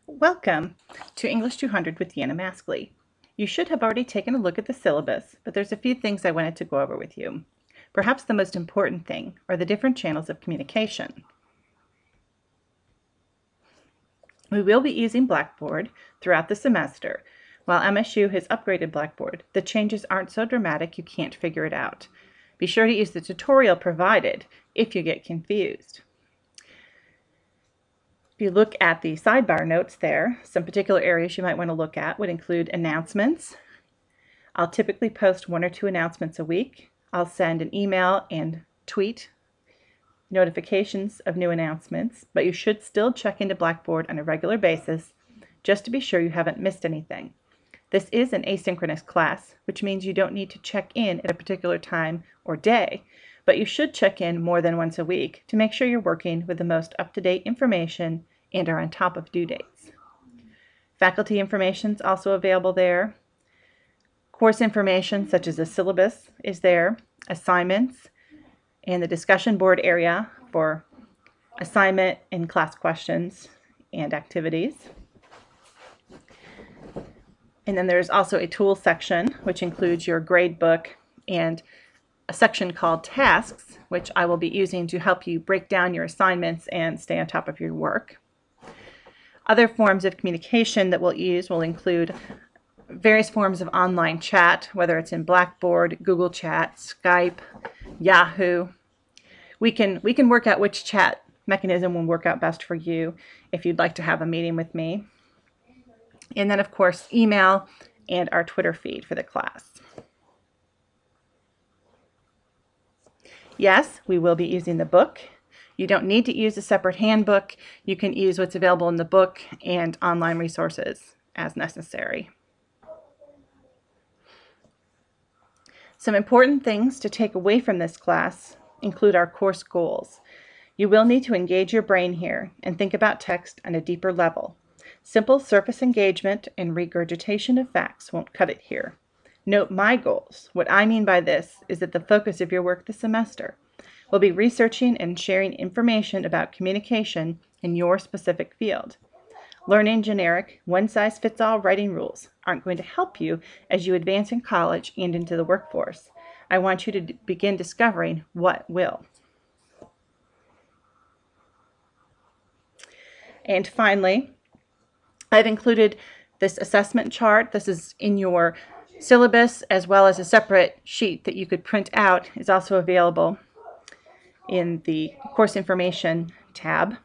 Welcome to English 200 with Deanna Maskley. You should have already taken a look at the syllabus, but there's a few things I wanted to go over with you. Perhaps the most important thing are the different channels of communication. We will be using Blackboard throughout the semester. While MSU has upgraded Blackboard, the changes aren't so dramatic you can't figure it out. Be sure to use the tutorial provided if you get confused. If you look at the sidebar notes there, some particular areas you might want to look at would include announcements. I'll typically post 1 or 2 announcements a week. I'll send an email and tweet notifications of new announcements, but you should still check into Blackboard on a regular basis just to be sure you haven't missed anything. This is an asynchronous class, which means you don't need to check in at a particular time or day, but you should check in more than once a week to make sure you're working with the most up-to-date information and are on top of due dates. Faculty information is also available there. Course information such as the syllabus is there, assignments, and the discussion board area for assignment and class questions and activities. And then there's also a tools section, which includes your grade book and a section called tasks, which I will be using to help you break down your assignments and stay on top of your work. Other forms of communication that we'll use will include various forms of online chat, whether it's in Blackboard, Google Chat, Skype, Yahoo. We can work out which chat mechanism will work out best for you if you'd like to have a meeting with me. And then, of course, email and our Twitter feed for the class. Yes, we will be using the book. You don't need to use a separate handbook. You can use what's available in the book and online resources as necessary. Some important things to take away from this class include our course goals. You will need to engage your brain here and think about text on a deeper level. Simple surface engagement and regurgitation of facts won't cut it here. Note my goals. What I mean by this is that the focus of your work this semester will be researching and sharing information about communication in your specific field. Learning generic, one-size-fits-all writing rules aren't going to help you as you advance in college and into the workforce. I want you to begin discovering what will. And finally, I've included this assessment chart. This is in your syllabus, as well as a separate sheet that you could print out is also available in the course information tab.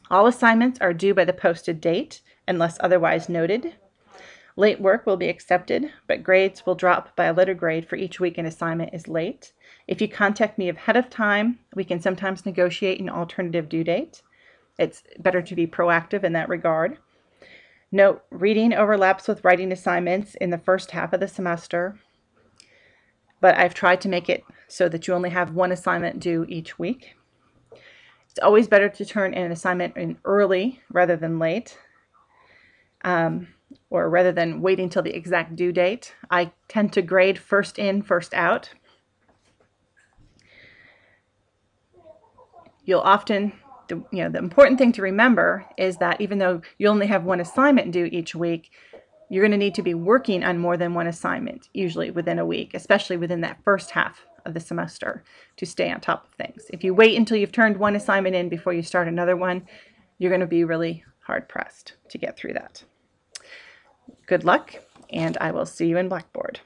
All assignments are due by the posted date unless otherwise noted. Late work will be accepted, but grades will drop by a letter grade for each week an assignment is late. If you contact me ahead of time, we can sometimes negotiate an alternative due date. It's better to be proactive in that regard. Note, reading overlaps with writing assignments in the first half of the semester, but I've tried to make it so that you only have 1 assignment due each week. It's always better to turn in an assignment in early rather than late, or rather than waiting till the exact due date. I tend to grade first in, first out. You'll often the important thing to remember is that even though you only have 1 assignment due each week, you're going to need to be working on more than 1 assignment, usually within a week, especially within that first half of the semester, to stay on top of things. If you wait until you've turned 1 assignment in before you start another one, you're going to be really hard-pressed to get through that. Good luck, and I will see you in Blackboard.